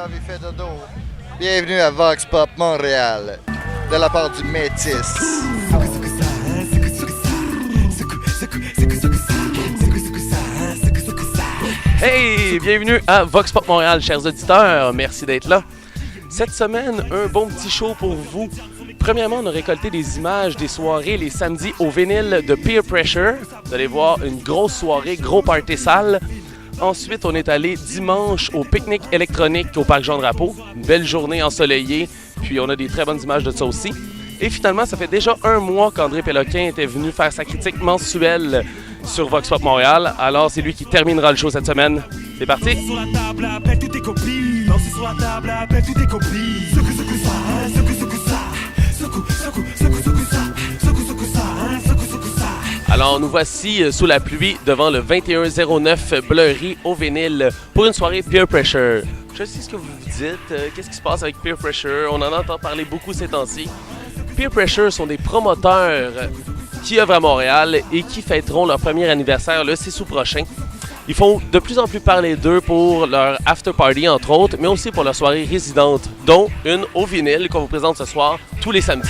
J'avais fait dodo. Bienvenue à Vox Pop Montréal, de la part du Métis. Hey, bienvenue à Vox Pop Montréal, chers auditeurs. Merci d'être là. Cette semaine, un bon petit show pour vous. Premièrement, on a récolté des images des soirées les samedis au vinyle de Peer Pressure. Vous allez voir une grosse soirée, gros party sale. Ensuite, on est allé dimanche au pique-nique électronique au Parc Jean-Drapeau. Une belle journée ensoleillée, puis on a des très bonnes images de ça aussi. Et finalement, ça fait déjà un mois qu'André Péloquin était venu faire sa critique mensuelle sur Vox Pop Montréal. Alors, c'est lui qui terminera le show cette semaine. C'est parti! Sur la table, appelle toutes tes copines. Danser sur la table, appelle toutes tes copines. Secoue ça, secoue ça. Secoue ça. Alors, nous voici sous la pluie devant le 2109 Bleury au vinyle pour une soirée Peer Pressure. Je sais ce que vous vous dites. Qu'est-ce qui se passe avec Peer Pressure? On en entend parler beaucoup ces temps-ci. Peer Pressure sont des promoteurs qui œuvrent à Montréal et qui fêteront leur premier anniversaire le 6 août prochain. Ils font de plus en plus parler d'eux pour leur after party, entre autres, mais aussi pour leur soirée résidente, dont une au vinyle qu'on vous présente ce soir, tous les samedis.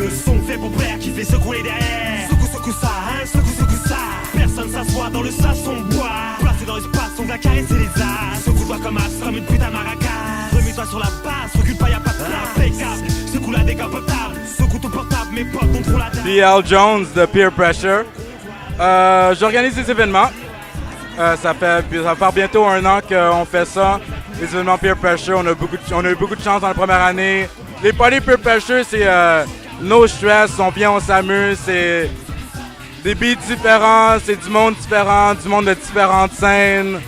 Le son fait pour père qui fait secouer derrière. Secoue ça, secoue ça. Personne s'assoit dans le sasson bois. Placé dans l'espace, on va caresser les as. Secoue-toi comme une putain maracas. Remets-toi sur la base, recule pas, y'a pas de place. Impeccable, secoue la décapotable. Secoue ton portable, mes potes contrôlent la table. B.L. Jones de Peer Pressure. J'organise des événements. Ça fait bientôt un an qu'on fait ça. Les événements Peer Pressure, on a eu beaucoup de chance dans la première année. Les parties Peer Pressure, c'est no stress, on vient, on s'amuse, c'est des beats différents, c'est du monde différent, du monde de différentes scènes.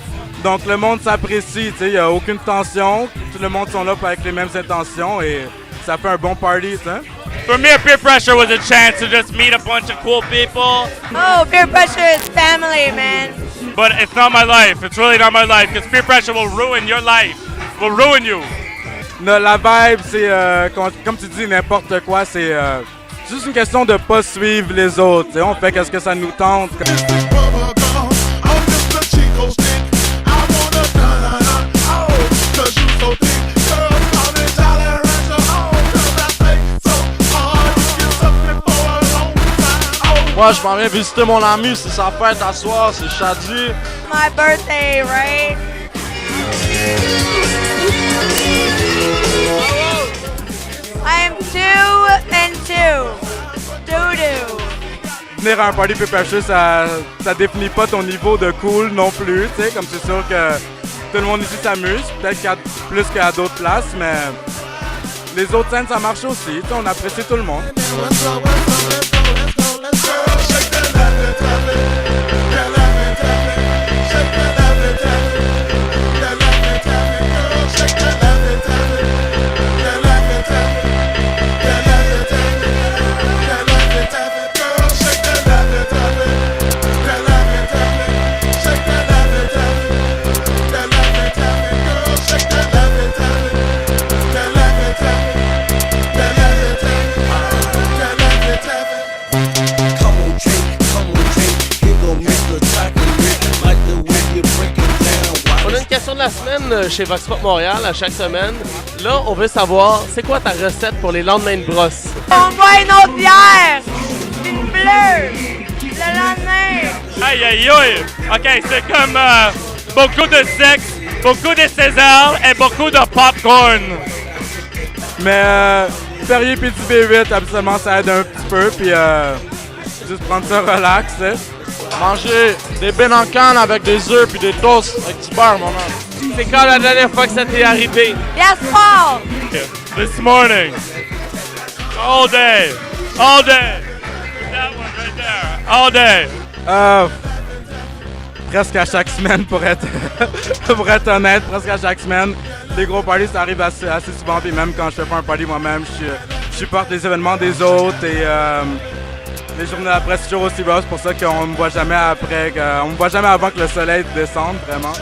Donc le monde s'apprécie, il n'y a aucune tension, tout le monde sont là avec les mêmes intentions et ça fait un bon party, t'sais. For me, Peer Pressure was a chance to just meet a bunch of cool people. Oh, Peer Pressure is family, man. But it's not my life. It's really not my life because Peer Pressure will ruin your life, will ruin you. La vibe, c'est, comme tu dis, n'importe quoi, c'est juste une question de pas suivre les autres. T'sais. On fait qu'est-ce que ça nous tente. Moi, je m'en viens visiter mon ami, c'est sa fête à soir, c'est Shadi. My birthday, right? I am 2 and 2. Doo-doo. Venir à un party Peer Pressure, ça définit pas ton niveau de cool non plus, tu sais, comme c'est sûr que tout le monde ici s'amuse, peut-être plus qu'à d'autres places, mais les autres scènes, ça marche aussi, on apprécie tout le monde. Question de la semaine chez Vox Pop Montréal à chaque semaine. Là, on veut savoir, c'est quoi ta recette pour les lendemains de brosse? On boit une autre bière! Une bleue! Le lendemain! Aïe aïe aïe! Ok, c'est comme beaucoup de sexe, beaucoup de César et beaucoup de popcorn. Mais Perrier puis du B8, absolument, ça aide un petit peu, puis juste prendre ça relax, tu sais. Manger des bennes en canne avec des œufs puis des toasts avec du beurre, mon homme. C'est quand la dernière fois que ça t'est arrivé? Yes, Paul! This morning. All day. All day. That one right there. All day. Presque à chaque semaine, pour être honnête, presque à chaque semaine. Les gros parties, ça arrive assez souvent, puis même quand je fais pas un party moi-même, je supporte les événements des autres et les journées après, c'est toujours aussi beau, c'est pour ça qu'on me voit jamais après, on me voit jamais avant que le soleil descende, vraiment.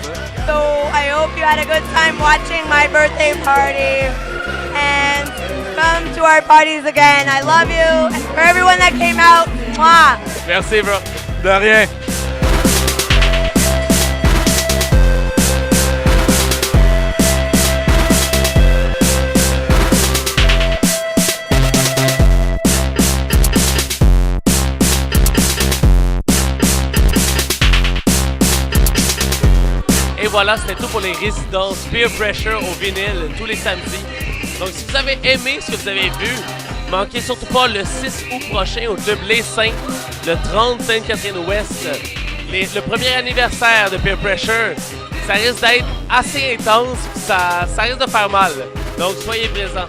So I hope you had a good time watching my birthday party, and Come to our parties again. I love you. And for everyone that came out, mwah. Merci, bro. De rien. Et voilà, c'était tout pour les résidences Peer Pressure au vinyle tous les samedis. Donc, si vous avez aimé ce que vous avez vu, manquez surtout pas le 6 août prochain au Club Les Saints, le 30 Sainte-Catherine-Ouest, le premier anniversaire de Peer Pressure. Ça risque d'être assez intense, puis ça risque de faire mal. Donc, soyez présents.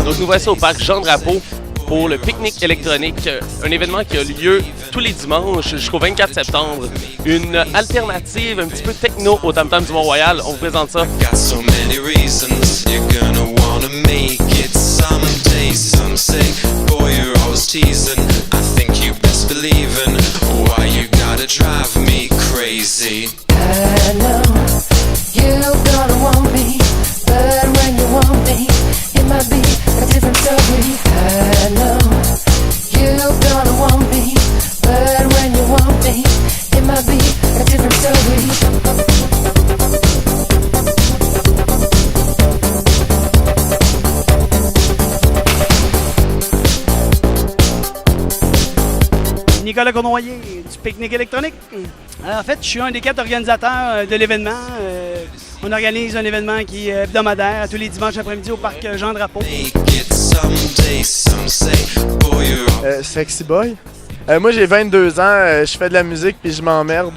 Donc nous voici au parc Jean Drapeau pour le pique-nique électronique, un événement qui a lieu tous les dimanches jusqu'au 24 septembre. Une alternative un petit peu techno au Tam Tam du Mont-Royal. On vous présente ça. Nicolas Cournoyer du pique-nique électronique. En fait, je suis un des 4 organisateurs de l'événement. On organise un événement qui est hebdomadaire tous les dimanches après-midi au parc Jean Drapeau. Sexy Boy. Moi, j'ai 22 ans, je fais de la musique puis je m'emmerde.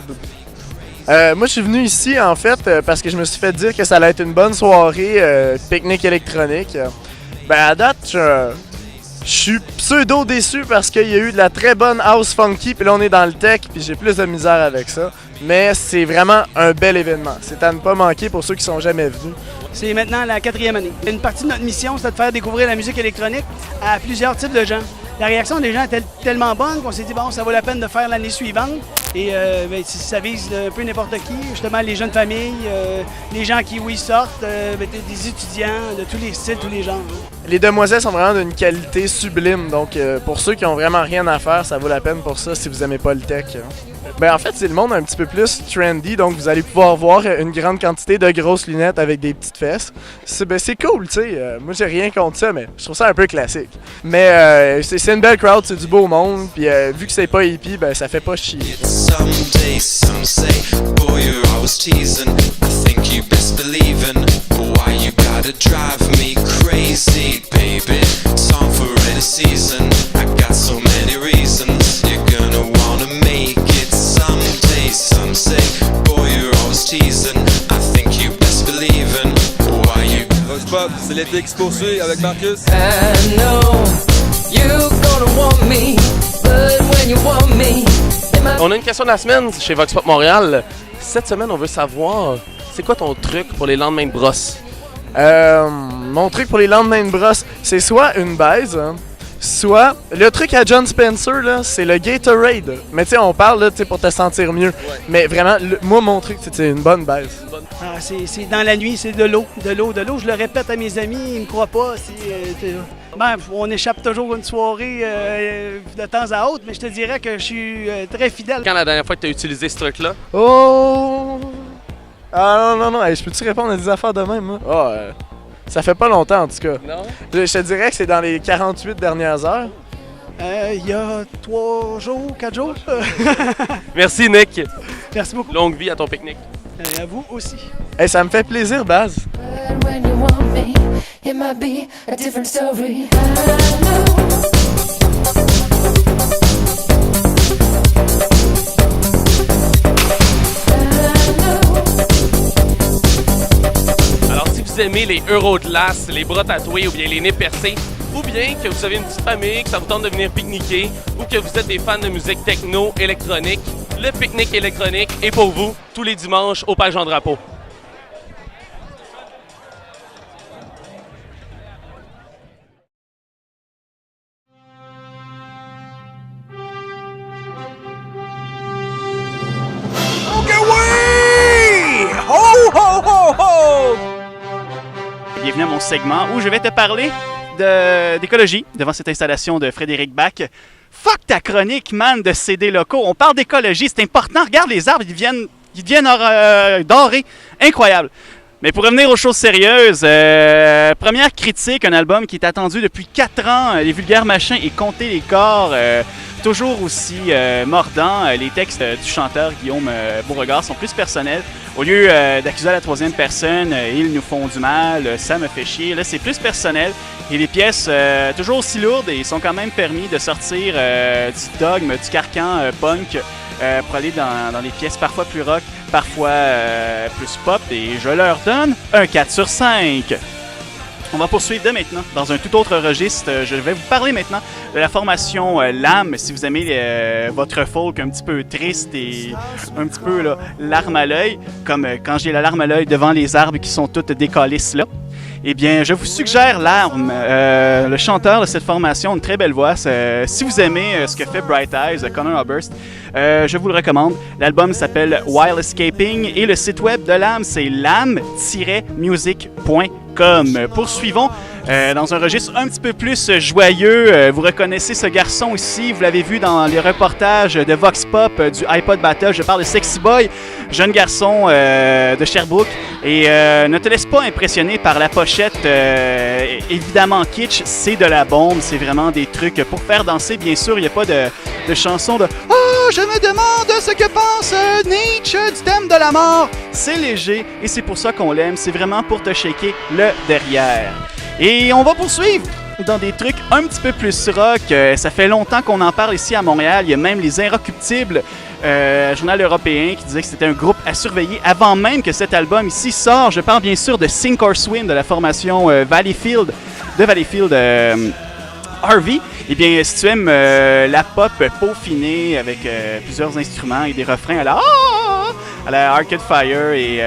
Moi, je suis venu ici, en fait, parce que je me suis fait dire que ça allait être une bonne soirée pique-nique électronique. À date, je suis pseudo déçu parce qu'il y a eu de la très bonne house funky, puis là on est dans le tech, puis j'ai plus de misère avec ça. Mais c'est vraiment un bel événement. C'est à ne pas manquer pour ceux qui sont jamais venus. C'est maintenant la 4e année. Une partie de notre mission, c'est de faire découvrir la musique électronique à plusieurs types de gens. La réaction des gens était tellement bonne qu'on s'est dit, bon, ça vaut la peine de faire l'année suivante. Et ça vise un peu n'importe qui, justement les jeunes familles, les gens qui, oui, sortent, des étudiants de tous les styles, tous les genres. Les demoiselles sont vraiment d'une qualité sublime, donc pour ceux qui ont vraiment rien à faire, ça vaut la peine pour ça si vous aimez pas le tech. En fait, c'est le monde un petit peu plus trendy, donc vous allez pouvoir voir une grande quantité de grosses lunettes avec des petites fesses. C'est cool, tu sais. Moi, j'ai rien contre ça, mais je trouve ça un peu classique. Mais c'est une belle crowd, c'est du beau monde, puis vu que c'est pas hippie, ça fait pas chier. Someday, some say, boy, you're always teasing. I think you best believe in why you gotta drive me crazy, baby. Song for any season. I got so many reasons. You're gonna wanna make it someday. Some say, boy, you're always teasing. I think you best believe in why you. Vox Pop, c'est l'été qui se poursuit avec Marcus. I know you're gonna want me, but when you want me. On a une question de la semaine chez Vox Pop Montréal. Cette semaine, on veut savoir, c'est quoi ton truc pour les lendemains de brosse? Mon truc pour les lendemains de brosse, c'est soit une baise, hein, soit le truc à John Spencer, là, c'est le Gatorade. Mais tu sais, on parle là, pour te sentir mieux. Ouais. Mais vraiment, moi, mon truc, c'est une bonne baise. Ah, c'est dans la nuit, c'est de l'eau. Je le répète à mes amis, ils me croient pas. On échappe toujours une soirée de temps à autre, mais je te dirais que je suis très fidèle. Quand la dernière fois que tu as utilisé ce truc-là? Oh! Ah non, hey, je peux-tu répondre à des affaires de même, moi? Oh, ça fait pas longtemps, en tout cas. Non? Je te dirais que c'est dans les 48 dernières heures. Il y a 3 jours, 4 jours. Merci, Nick. Merci beaucoup. Longue vie à ton pique-nique. À vous aussi. Hey, ça me fait plaisir, Baz. Alors, si vous aimez les Euroglass, les bras tatoués ou bien les nez percés, ou bien que vous avez une petite famille, que ça vous tente de venir pique-niquer, ou que vous êtes des fans de musique techno, électronique, le pique-nique électronique est pour vous tous les dimanches au Parc Jean-Drapeau. Bienvenue à mon segment où je vais te parler d'écologie devant cette installation de Frédéric Bach. Fuck ta chronique, man, de CD locaux. On parle d'écologie, c'est important. Regarde les arbres, ils deviennent dorés. Incroyable. Mais pour revenir aux choses sérieuses, première critique, un album qui est attendu depuis 4 ans, Les Vulgaires Machins et Compter les corps, toujours aussi mordant. Les textes du chanteur Guillaume Beauregard sont plus personnels. Au lieu d'accuser à la troisième personne, ils nous font du mal, ça me fait chier. Là, c'est plus personnel. Et les pièces, toujours aussi lourdes, et ils sont quand même permis de sortir du dogme, du carcan punk pour aller dans les pièces parfois plus rock, parfois plus pop. Et je leur donne un 4 sur 5. On va poursuivre dès maintenant dans un tout autre registre. Je vais vous parler maintenant de la formation L'Âme. Si vous aimez votre folk un petit peu triste et un petit peu là, larme à l'œil, comme quand j'ai la larme à l'œil devant les arbres qui sont toutes décalisses là, eh bien, je vous suggère L'Arme. Le chanteur de cette formation a une très belle voix. Si vous aimez ce que fait Bright Eyes, Conor Oberst, je vous le recommande. L'album s'appelle While Escaping et le site web de L'Âme, c'est lame-music.com. Poursuivons dans un registre un petit peu plus joyeux. Vous reconnaissez ce garçon ici, vous l'avez vu dans les reportages de Vox Pop du iPod Battle. Je parle de Sexy Boy, jeune garçon de Sherbrooke. Et ne te laisse pas impressionner par la pochette évidemment kitsch, c'est de la bombe, c'est vraiment des trucs pour faire danser. Bien sûr, il n'y a pas de chanson de « Oh, je me demande ce que pense Nietzsche du thème de la mort ». C'est léger et c'est pour ça qu'on l'aime, c'est vraiment pour te shaker le derrière. Et on va poursuivre dans des trucs un petit peu plus rock. Ça fait longtemps qu'on en parle ici à Montréal. Il y a même les Inrecuptibles, journal européen, qui disait que c'était un groupe à surveiller avant même que cet album ici sort. Je parle bien sûr de Sink or Swim de la formation Valleyfield Harvey. Eh bien, si tu aimes la pop peaufinée avec plusieurs instruments et des refrains à la Arcade Fire et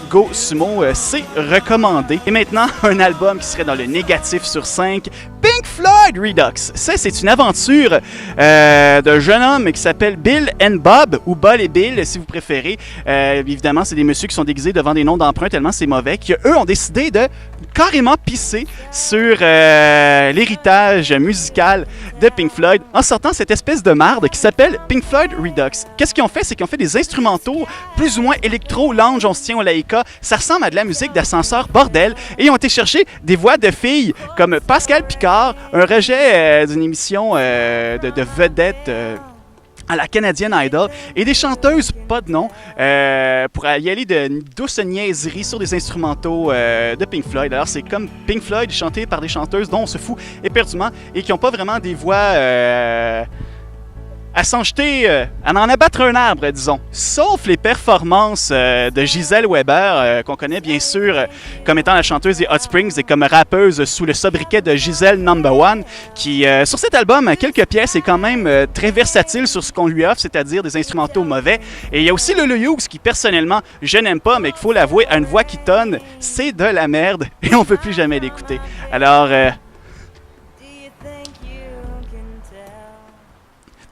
Go Sumo, c'est recommandé. Et maintenant, un album qui serait dans le négatif sur 5, Pink Floyd Redux. Ça, c'est une aventure d'un jeune homme qui s'appelle Bill and Bob, ou Bob et Bill, si vous préférez. Évidemment, c'est des messieurs qui sont déguisés devant des noms d'emprunt tellement c'est mauvais, qu'eux ont décidé de carrément pisser sur l'héritage musical de Pink Floyd en sortant cette espèce de marde qui s'appelle Pink Floyd Redux. Qu'est-ce qu'ils ont fait? C'est qu'ils ont fait des instrumentaux plus ou moins électro, lounge, on se tient au Laïka. Ça ressemble à de la musique d'ascenseur bordel. Et ils ont été chercher des voix de filles comme Pascal Picard, un rejet d'une émission de vedette à la Canadian Idol, et des chanteuses pas de nom pour y aller de douces niaiseries sur des instrumentaux de Pink Floyd. Alors c'est comme Pink Floyd chanté par des chanteuses dont on se fout éperdument et qui n'ont pas vraiment des voix à s'en jeter, à en abattre un arbre, disons. Sauf les performances de Gisèle Weber, qu'on connaît bien sûr comme étant la chanteuse des Hot Springs et comme rappeuse sous le sobriquet de Gisèle No.1, qui, sur cet album, a quelques pièces et quand même très versatile sur ce qu'on lui offre, c'est-à-dire des instrumentaux mauvais. Et il y a aussi Lulu Hughes, qui personnellement, je n'aime pas, mais qu'il faut l'avouer, a une voix qui tonne. C'est de la merde et on ne peut plus jamais l'écouter. Alors...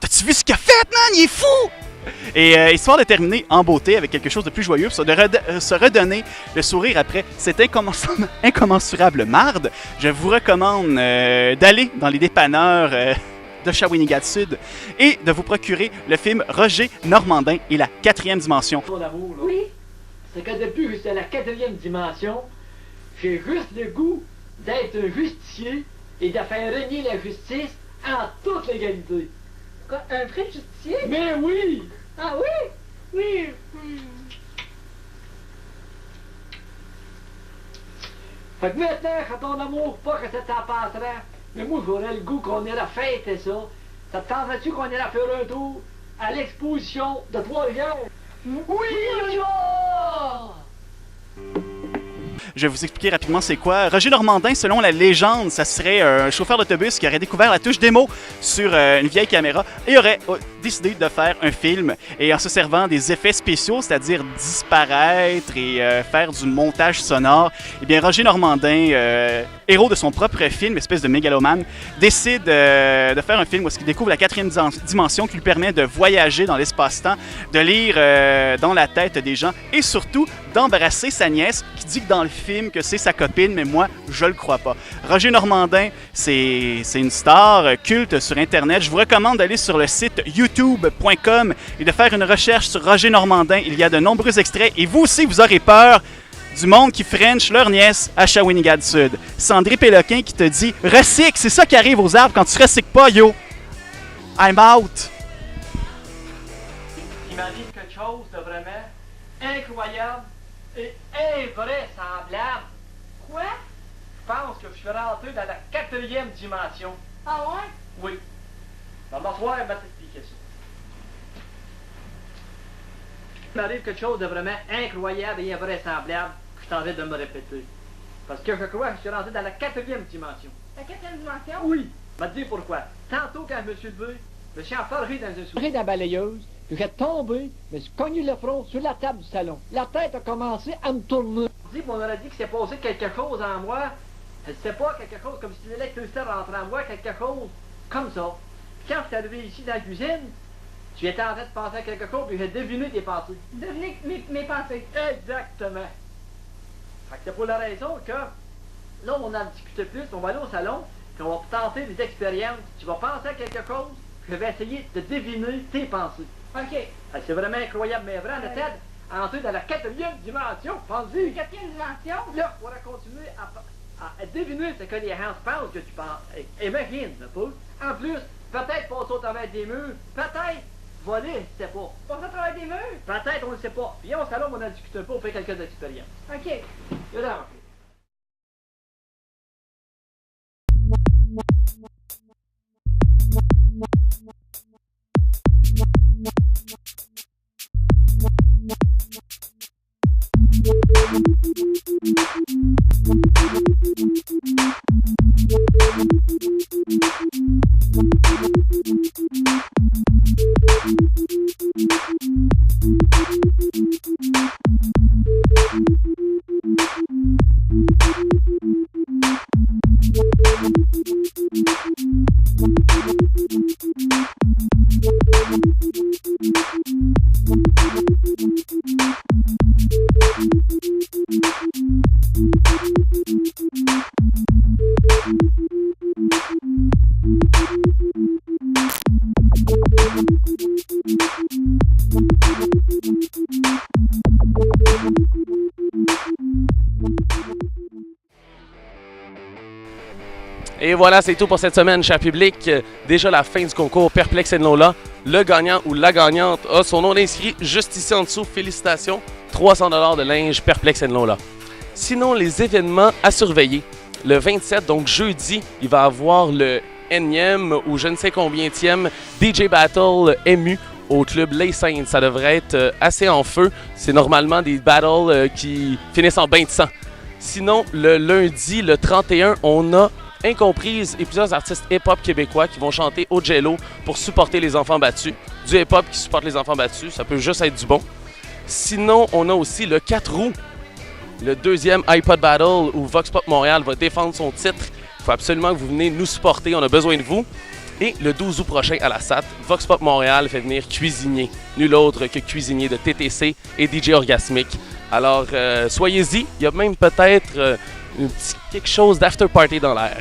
T'as-tu vu ce qu'il a fait, man? Il est fou! Et histoire de terminer en beauté avec quelque chose de plus joyeux, pour se redonner le sourire après cette incommensurable marde, je vous recommande d'aller dans les dépanneurs de Shawinigan-Sud et de vous procurer le film Roger Normandin et la 4e dimension. Oui, c'est que depuis que c'est la 4e dimension, j'ai juste le goût d'être un justicier et de faire régner la justice en toute légalité. Quoi, un vrai justicier? Mais oui! Ah oui? Oui. Fait que maintenant, quand ton amour, pas que ça t'en passerait, mais moi j'aurais le goût qu'on ait la fête et ça. Ça te tenterait-tu qu'on ait la faire un tour à l'exposition de Trois-Rivières? Oui, Je vais vous expliquer rapidement c'est quoi. Roger Normandin, selon la légende, ça serait un chauffeur d'autobus qui aurait découvert la touche démo sur une vieille caméra et aurait décidé de faire un film. Et en se servant des effets spéciaux, c'est-à-dire disparaître et faire du montage sonore, eh bien Roger Normandin, héros de son propre film, espèce de mégalomane, décide de faire un film où il découvre la 4e dimension qui lui permet de voyager dans l'espace-temps, de lire dans la tête des gens et surtout d'embrasser sa nièce qui dit que dans le film que c'est sa copine, mais moi, je le crois pas. Roger Normandin, c'est une star culte sur Internet. Je vous recommande d'aller sur le site youtube.com et de faire une recherche sur Roger Normandin. Il y a de nombreux extraits et vous aussi, vous aurez peur du monde qui french leur nièce à Shawinigan Sud. C'est André Péloquin qui te dit « Recycle, c'est ça qui arrive aux arbres quand tu recycles pas, yo! I'm out! » Il m'arrive quelque chose de vraiment incroyable et invraisemblable. Quoi? Je pense que je suis rentré dans la 4e dimension. Ah ouais? Oui. Dans ma soirée, elle va t'expliquer ça. Il m'arrive quelque chose de vraiment incroyable et invraisemblable que je suis en train de me répéter. Parce que je crois que je suis rentré dans la 4e dimension. La 4e dimension? Oui. Je vais te dire pourquoi. Tantôt, quand je me suis levé, je me suis enfoiré dans un souris. Dans la balayeuse, puis j'ai tombé, je me suis cogné le front sur la table du salon. La tête a commencé à me tourner. On aurait dit que c'est passé quelque chose en moi. Je sais pas, quelque chose comme si l'électricité rentrait en moi, quelque chose comme ça. Quand je suis arrivé ici dans la cuisine, tu étais en train de penser à quelque chose, puis j'ai deviné tes pensées. Deviné mes pensées? Exactement. Fait que c'est pour la raison que, là, on en discute plus, on va aller au salon, puis on va tenter des expériences. Tu vas penser à quelque chose, puis je vais essayer de deviner tes pensées. OK. C'est vraiment incroyable, mais vrai, on essaie d'entrer dans la 4e dimension, pense-y. 4e dimension? Là, on va continuer à deviner ce que les gens pensent que tu penses. Imagine, pas. En plus, peut-être passer au travers des murs, peut-être voler, je sais pas. Passer au travers des murs? Peut-être, on ne sait pas. Viens au salon, on en discute un peu, on fait quelques expériences. OK. Là, Et voilà, c'est tout pour cette semaine, cher public. Déjà la fin du concours Perplex & Lola. Le gagnant ou la gagnante a son nom inscrit juste ici en dessous. Félicitations, 300 $ de linge Perplex & Lola. Sinon, les événements à surveiller. Le 27, donc jeudi, il va y avoir le énième ou je ne sais combienième DJ Battle MU au club Les Saintes. Ça devrait être assez en feu. C'est normalement des battles qui finissent en bain de sang. Sinon, le lundi, le 31, on a Incomprise et plusieurs artistes hip-hop québécois qui vont chanter au Jello pour supporter les enfants battus. Du hip-hop qui supporte les enfants battus, ça peut juste être du bon. Sinon, on a aussi le 4 août, le 2e iPod Battle où Vox Pop Montréal va défendre son titre. Il faut absolument que vous venez nous supporter, on a besoin de vous. Et le 12 août prochain à la SAT, Vox Pop Montréal fait venir Cuisinier, nul autre que Cuisinier de TTC et DJ Orgasmique. Alors, soyez-y, il y a même peut-être quelque chose d'after party dans l'air.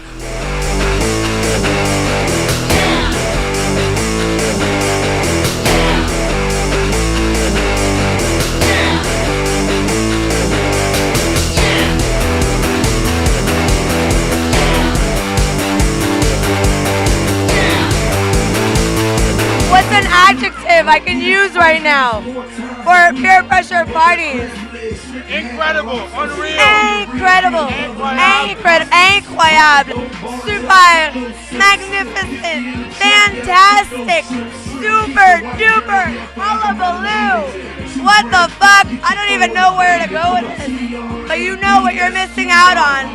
What's an adjective I can use right now for peer pressure parties? Incredible, unreal. Incredible, incroyable, super, magnificent, fantastic, super duper, hullabaloo. What the fuck? I don't even know where to go with this. But you know what you're missing out on.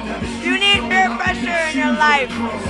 You need peer pressure in your life.